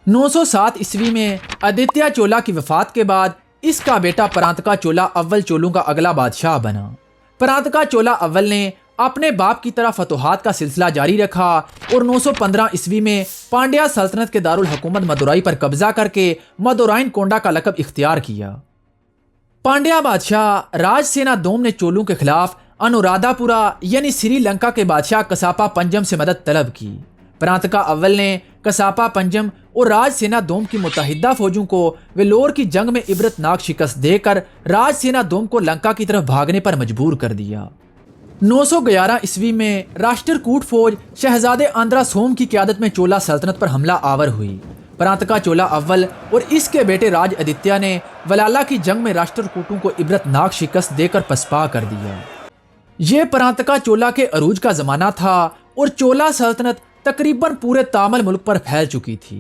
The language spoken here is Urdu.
907 عیسوی میں آدتیہ چولا کی وفات کے بعد اس کا بیٹا پرانتکا چولا اول چولوں کا اگلا بادشاہ بنا۔ پرانتکا چولا اول نے اپنے باپ کی طرح فتوحات کا سلسلہ جاری رکھا اور 915 عیسوی میں پانڈیا سلطنت کے دارالحکومت مدورائی پر قبضہ کر کے مدورائن کونڈا کا لقب اختیار کیا۔ پانڈیا بادشاہ راج سینا دوم نے چولوں کے خلاف انورادھا پورا یعنی سری لنکا کے بادشاہ کساپا پنجم سے مدد طلب کی۔ پرانتکا اول نے کساپا پنجم اور راج سینا دوم کی متحدہ فوجوں کو ویلور کی جنگ میں عبرت ناک شکست دے کر راج سینا دوم کو لنکا کی طرف بھاگنے پر مجبور کر دیا۔ 911 عیسوی میں راشٹر کوٹ فوج شہزادے آندرا سوم کی قیادت میں چولا سلطنت پر حملہ آور ہوئی۔ پرانتکا چولا اول اور اس کے بیٹے راج آدتیہ نے ولالا کی جنگ میں راشٹر کوٹوں کو عبرت ناک شکست دے کر پسپا کر دیا۔ یہ پرانتکا چولا کے عروج کا زمانہ تھا اور چولا سلطنت تقریباً پورے تامل ملک پر پھیل چکی تھی۔